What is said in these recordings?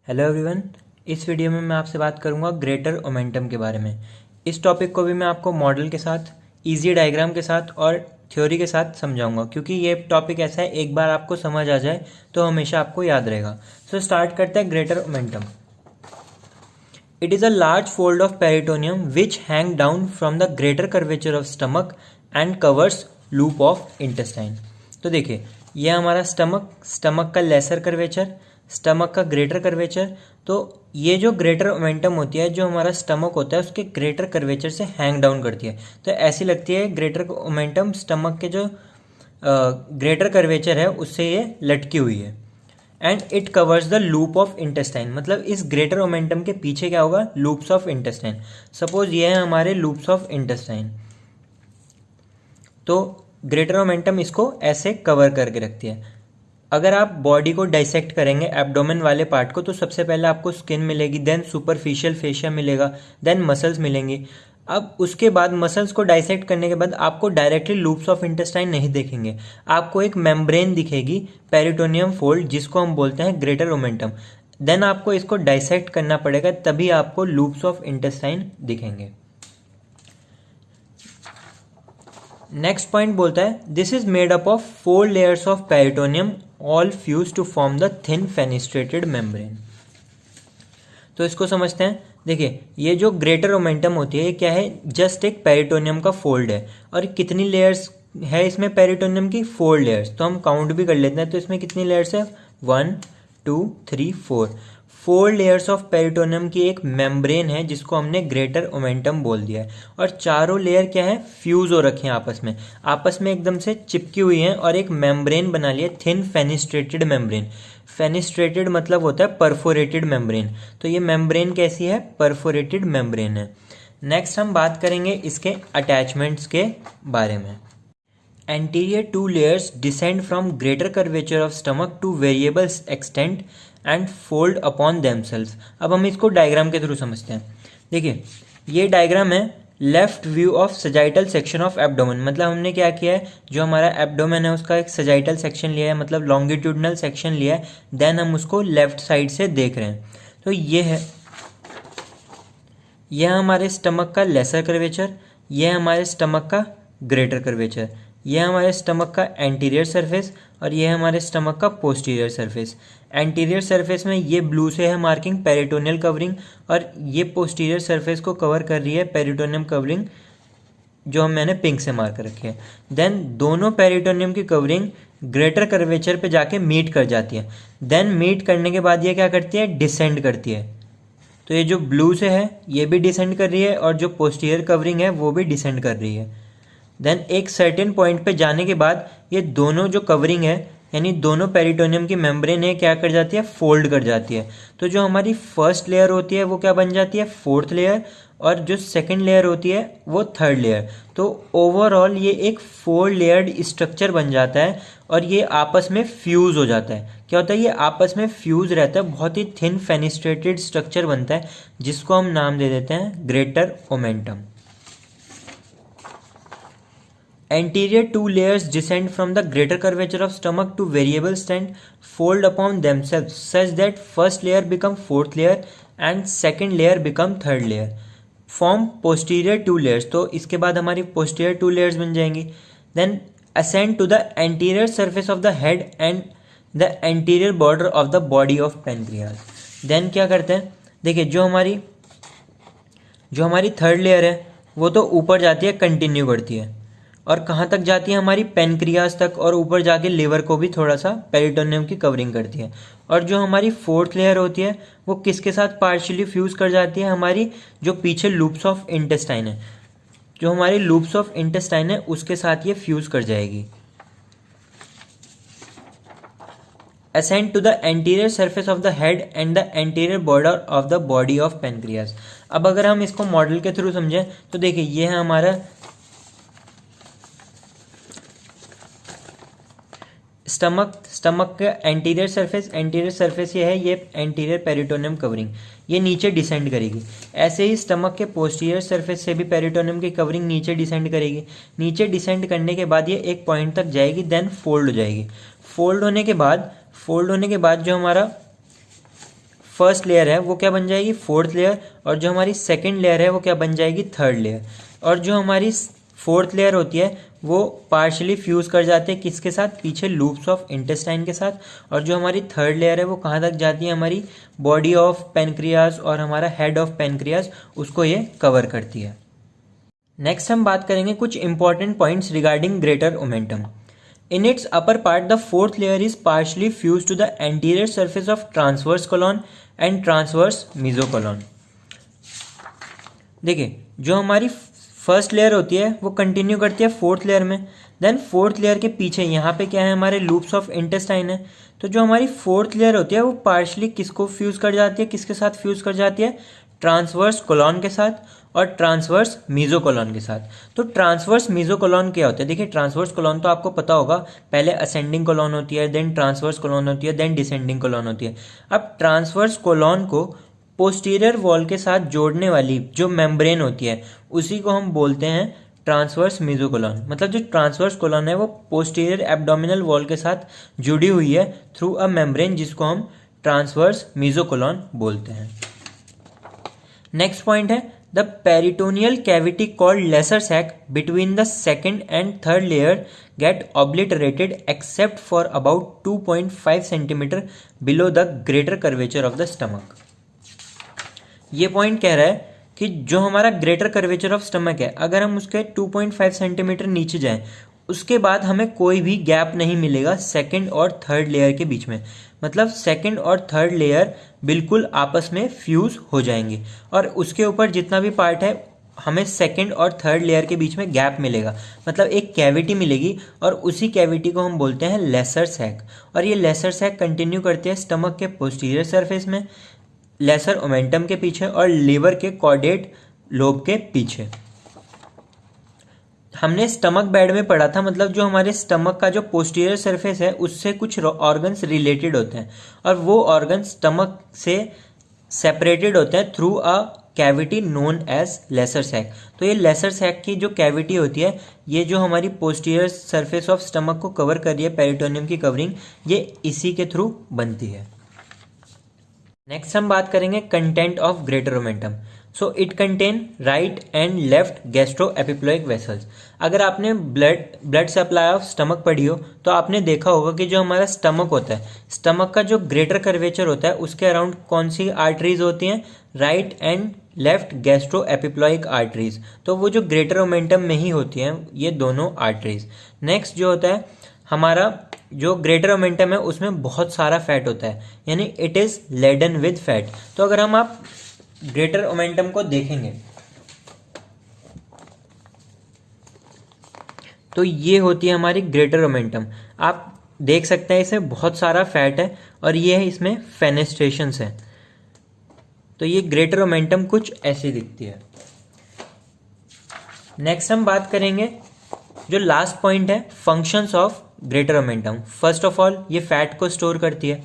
Hello everyone. इस video में मैं आपसे बात करूंगा ग्रेटर ओमेंटम के बारे में। इस टॉपिक को भी मैं आपको मॉडल के साथ, इजी डायग्राम के साथ और थ्योरी के साथ समझाऊंगा, क्योंकि ये टॉपिक ऐसा है एक बार आपको समझ आ जाए तो हमेशा आपको याद रहेगा। सो स्टार्ट करते हैं greater omentum. It is a large fold of peritoneum which hang down from the greater curvature of stomach and covers loop of intestine. तो देखिए, ये हमारा स्टमक का लेसर कर्वेचर, स्टमक का ग्रेटर कर्वेचर। तो ये जो ग्रेटर ओमेंटम होती है, जो हमारा स्टमक होता है उसके ग्रेटर कर्वेचर से हैंग डाउन करती है। तो ऐसी लगती है ग्रेटर ओमेंटम स्टमक के जो ग्रेटर कर्वेचर है उससे ये लटकी हुई है। And it covers the loop of intestine, मतलब इस ग्रेटर ओमेंटम के पीछे क्या होगा, लूप्स ऑफ इंटेस्टाइन। सपोज ये है हमारे लूप्स ऑफ इंटेस्टाइन, तो ग्रेटर ओमेंटम इसको ऐसे कवर करके रखती है। अगर आप बॉडी को डाइसेक्ट करेंगे एब्डोमेन वाले पार्ट को, तो सबसे पहले आपको स्किन मिलेगी, देन सुपरफिशियल फेशिया मिलेगा, देन मसल्स मिलेंगी। अब उसके बाद मसल्स को डाइसेक्ट करने के बाद आपको डायरेक्टली लूप्स ऑफ इंटेस्टाइन नहीं देखेंगे, आपको एक मेम्ब्रेन दिखेगी, पेरिटोनियम फोल्ड, जिसको हम बोलते हैं ग्रेटर ओमेंटम। देन आपको इसको डाइसेक्ट करना पड़ेगा, तभी आपको लूप्स ऑफ इंटेस्टाइन दिखेंगे। नेक्स्ट पॉइंट बोलता है this is made up of 4 layers of peritoneum all fuse to form the thin fenestrated membrane. तो इसको समझते हैं। देखिए, ये जो ग्रेटर ओमेंटम होती है ये क्या है, जस्ट एक पेरिटोनियम का फोल्ड है। और कितनी लेयर्स है इसमें पेरिटोनियम की, 4 लेयर्स। तो हम काउंट भी कर लेते हैं, तो इसमें कितनी लेयर्स है, 1 2 3 4 लेयर्स ऑफ पेरिटोनियम की एक मेम्ब्रेन है जिसको हमने ग्रेटर ओमेंटम बोल दिया है। और चारों लेयर क्या है, फ्यूज हो रखे हैं आपस में एकदम से चिपकी हुई हैं और एक मेम्ब्रेन बना लिया, थिन फेनिस्ट्रेटेड मेम्ब्रेन। फेनिस्ट्रेटेड मतलब होता है परफोरेटेड मेम्ब्रेन। तो ये मेम्ब्रेन कैसी है, परफोरेटेड मेम्ब्रेन है। नेक्स्ट हम बात करेंगे इसके अटैचमेंट्स के बारे में। Anterior 2 layers descend from greater curvature of stomach to variable extent and fold upon themselves। अब हम इसको डायग्राम के थ्रू समझते हैं। देखिए, ये डायग्राम है left view of sagittal section of abdomen. मतलब हमने क्या किया है, जो हमारा एब्डोमेन है उसका एक सजाइटल सेक्शन लिया है, मतलब लॉन्गिट्यूडनल सेक्शन लिया है, देन हम उसको लेफ्ट साइड से देख रहे हैं। तो ये है, यह हमारे स्टमक का लेसर कर्वेचर, यह हमारे स्टमक का ग्रेटर कर्वेचर, यह हमारे स्टमक का एंटीरियर सरफेस और यह हमारे स्टमक का पोस्टीरियर सरफेस। एंटीरियर सरफेस में ये ब्लू से है मार्किंग पेरिटोनियल कवरिंग, और ये पोस्टीरियर सरफेस को कवर कर रही है पेरिटोनियम कवरिंग, जो मैंने पिंक से मार्क रखी है। देन दोनों पेरिटोनियम की कवरिंग ग्रेटर कर्वेचर पे जाके मीट कर जाती है। देन मीट करने के बाद ये क्या करती है, डिसेंड करती है। तो ये जो ब्लू से है ये भी डिसेंड कर रही है और जो पोस्टीरियर कवरिंग है वो भी डिसेंड कर रही है। देन एक सर्टेन पॉइंट पे जाने के बाद ये दोनों जो कवरिंग है, यानी दोनों पेरिटोनियम की मेम्ब्रेन है, क्या कर जाती है, फोल्ड कर जाती है। तो जो हमारी फर्स्ट लेयर होती है वो क्या बन जाती है, 4th लेयर, और जो सेकंड लेयर होती है वो 3rd लेयर। तो ओवरऑल ये एक 4 लेयर्ड स्ट्रक्चर बन जाता है और ये आपस में फ्यूज हो जाता है। क्या होता है, ये आपस में फ्यूज रहता है, बहुत ही थिन फेनिस्ट्रेटेड स्ट्रक्चर बनता है, जिसको हम नाम दे देते हैं greater omentum. Anterior 2 layers descend from the greater curvature of stomach to variable extent, fold upon themselves such that first layer become 4th layer and second layer become 3rd layer. Form posterior 2 layers. तो इसके बाद हमारी posterior 2 layers बन जाएंगी. Then ascend to the anterior surface of the head and the anterior border of the body of pancreas. Then क्या करते हैं, देखिए जो हमारी 3rd लेयर है वो तो ऊपर जाती है, कंटिन्यू करती है, और कहाँ तक जाती है, हमारी पेनक्रियाज तक, और ऊपर जाके लिवर को भी थोड़ा सा पेरिटोनियम की कवरिंग करती है। और जो हमारी 4th लेयर होती है वो किसके साथ पार्शियली फ्यूज कर जाती है, हमारी जो पीछे लूप्स ऑफ इंटेस्टाइन है, जो हमारी लूप्स ऑफ इंटेस्टाइन है उसके साथ ये फ्यूज कर जाएगी। Ascend to the anterior surface of the head and the anterior border of the body of pancreas। अब अगर हम इसको मॉडल के थ्रू समझें तो देखिए, ये है हमारा स्टमक का एंटीरियर सरफेस ये है, ये एंटीरियर पेरिटोनियम कवरिंग, ये नीचे डिसेंड करेगी। ऐसे ही स्टमक के पोस्टीरियर सरफेस से भी पेरिटोनियम की कवरिंग नीचे डिसेंड करेगी। नीचे डिसेंड करने के बाद ये एक पॉइंट तक जाएगी, देन फोल्ड हो जाएगी। फोल्ड होने के बाद जो हमारा फर्स्ट लेयर है वो क्या बन जाएगी, फोर्थ लेयर, और जो हमारी सेकंड लेयर है वो क्या बन जाएगी, थर्ड लेयर। और जो हमारी फोर्थ लेयर होती है वो पार्शियली फ्यूज कर जाते हैं किसके साथ, पीछे लूप्स ऑफ इंटेस्टाइन के साथ। और जो हमारी थर्ड लेयर है वो कहाँ तक जाती है, हमारी बॉडी ऑफ पेनक्रियाज और हमारा हेड ऑफ पेनक्रियाज, उसको ये कवर करती है। नेक्स्ट हम बात करेंगे कुछ important points regarding greater omentum. In its upper part, the fourth layer is partially fused to the anterior surface of transverse colon and transverse mesocolon. देखिए जो हमारी फर्स्ट लेयर होती है वो कंटिन्यू करती है फोर्थ लेयर में, देन फोर्थ लेयर के पीछे यहाँ पे क्या है, हमारे लूप्स ऑफ इंटेस्टाइन है। तो जो हमारी फोर्थ लेयर होती है वो पार्शली किसको फ्यूज कर जाती है, किसके साथ फ्यूज कर जाती है, ट्रांसवर्स कोलॉन के साथ और ट्रांसवर्स मीजोकोलॉन के साथ। तो ट्रांसवर्स मीजोकोलॉन क्या होता है, देखिए ट्रांसवर्स कोलॉन तो आपको पता होगा, पहले असेंडिंग कोलॉन होती है, देन ट्रांसवर्स कोलॉन होती है, देन डिसेंडिंग कोलॉन होती है। अब ट्रांसवर्स कोलॉन को पोस्टीरियर वॉल के साथ जोड़ने वाली जो मेम्ब्रेन होती है उसी को हम बोलते हैं ट्रांसवर्स मीजोकोलॉन। मतलब जो ट्रांसवर्स कोलॉन है वो पोस्टीरियर एब्डोमिनल वॉल के साथ जुड़ी हुई है थ्रू अ मेम्ब्रेन, जिसको हम ट्रांसवर्स मीजोकोलॉन बोलते हैं। नेक्स्ट पॉइंट है the peritoneal cavity called lesser sac between the second and third layer get obliterated except for about 2.5 centimetre below the greater curvature of the stomach. ये point कह रहा है कि जो हमारा ग्रेटर कर्वेचर ऑफ स्टमक है, अगर हम उसके 2.5 सेंटीमीटर नीचे जाएं उसके बाद हमें कोई भी गैप नहीं मिलेगा सेकंड और थर्ड लेयर के बीच में। मतलब सेकंड और थर्ड लेयर बिल्कुल आपस में फ्यूज हो जाएंगे और उसके ऊपर जितना भी पार्ट है हमें सेकंड और थर्ड लेयर के बीच में गैप मिलेगा, मतलब एक कैविटी मिलेगी और उसी कैविटी को हम बोलते हैं लेसर सैक। और ये लेसर सैक कंटिन्यू करते हैं स्टमक के पोस्टीरियर सरफेस में, लेसर ओमेंटम के पीछे और लीवर के कॉर्डेट लोब के पीछे। हमने स्टमक बेड में पढ़ा था, मतलब जो हमारे स्टमक का जो पोस्टीरियर सरफेस है उससे कुछ ऑर्गन्स रिलेटेड होते हैं और वो ऑर्गन्स स्टमक से सेपरेटेड होते हैं through a cavity known as lesser sac. तो ये लेसर सैक की जो कैविटी होती है, ये जो हमारी पोस्टीरियर सरफेस ऑफ स्टमक को कवर कर रही है, पेरिटोनियम की कवरिंग, ये इसी के थ्रू बनती है। नेक्स्ट हम बात करेंगे content of greater omentum. So it contain right and left gastro epiploic vessels. अगर आपने ब्लड सप्लाई ऑफ स्टमक पढ़ी हो तो आपने देखा होगा कि जो हमारा स्टमक होता है, स्टमक का जो ग्रेटर कर्वेचर होता है उसके अराउंड कौन सी आर्टरीज होती हैं, right and left gastro epiploic arteries. तो वो जो ग्रेटर ओमेंटम में ही होती हैं ये दोनों आर्टरीज। नेक्स्ट जो होता है हमारा जो ग्रेटर ओमेंटम है उसमें बहुत सारा फैट होता है, यानी it is laden with fat. तो अगर हम आप ग्रेटर ओमेंटम को देखेंगे तो ये होती है हमारी ग्रेटर ओमेंटम। आप देख सकते हैं इसमें बहुत सारा फैट है और ये है इसमें फेनेस्ट्रेशंस है। तो ये ग्रेटर ओमेंटम कुछ ऐसी दिखती है। नेक्स्ट हम बात करेंगे जो लास्ट पॉइंट है functions of greater omentum. First of all ये फैट को स्टोर करती है।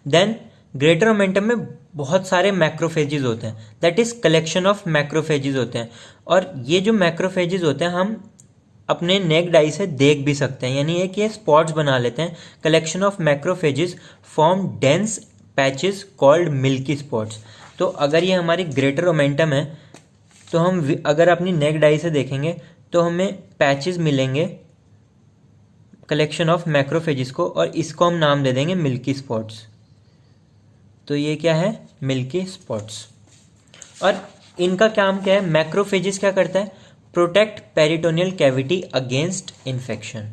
देन ग्रेटर ओमेंटम में बहुत सारे मैक्रोफेजेस होते हैं, that is collection of macrophages होते हैं। और ये जो मैक्रोफेजेस होते हैं हम अपने नेक्ड आई से देख भी सकते हैं, यानी एक ये स्पॉट्स बना लेते हैं। Collection of macrophages form dense patches called milky spots. तो अगर ये हमारी ग्रेटर ओमेंटम है तो हम अगर अपनी नेक्ड आई से देखेंगे तो हमें पैचेस मिलेंगे कलेक्शन ऑफ मैक्रोफेजेस को, और इसको हम नाम दे देंगे मिल्की स्पॉट्स। तो ये क्या है, मिल्की स्पॉट्स। और इनका काम क्या है, मैक्रोफेजेस क्या करता है, protect peritoneal cavity against infection.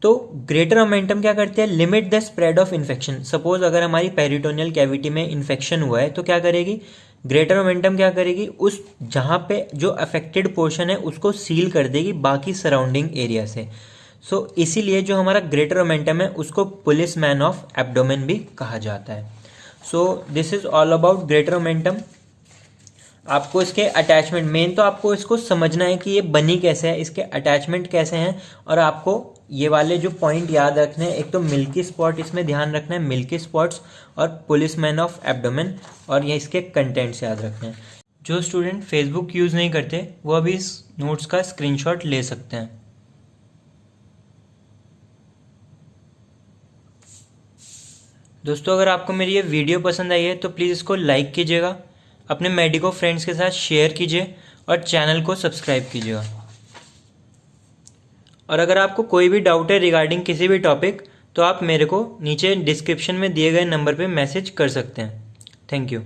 तो ग्रेटर ओमेंटम क्या करती है, limit the spread of infection. Suppose अगर हमारी पेरिटोनियल कैविटी में इन्फेक्शन हुआ है तो क्या करेगी ग्रेटर ओमेंटम, क्या करेगी उस जहाँ पे जो अफेक्टेड पोर्शन है उसको सील कर देगी बाकी सराउंडिंग एरिया से। सो इसीलिए जो हमारा ग्रेटर ओमेंटम है उसको पुलिस मैन ऑफ एब्डोमेन भी कहा जाता है। So this is all about greater omentum. आपको इसके अटैचमेंट, मेन तो आपको इसको समझना है कि ये बनी कैसे है, इसके अटैचमेंट कैसे हैं, और आपको ये वाले जो पॉइंट याद रखने हैं। एक तो मिल्की स्पॉट इसमें ध्यान रखना है, मिल्की स्पॉट्स और पुलिस मैन ऑफ एब्डोमेन, और ये इसके कंटेंट्स याद रखने हैं। जो स्टूडेंट फेसबुक यूज़ नहीं करते वो अभी इस नोट्स का स्क्रीनशॉट ले सकते हैं। दोस्तों अगर आपको मेरी ये वीडियो पसंद आई है तो प्लीज़ इसको लाइक कीजिएगा, अपने मेडिको फ्रेंड्स के साथ शेयर कीजिए और चैनल को सब्सक्राइब कीजिएगा। और अगर आपको कोई भी डाउट है रिगार्डिंग किसी भी टॉपिक तो आप मेरे को नीचे डिस्क्रिप्शन में दिए गए नंबर पे मैसेज कर सकते हैं। Thank you.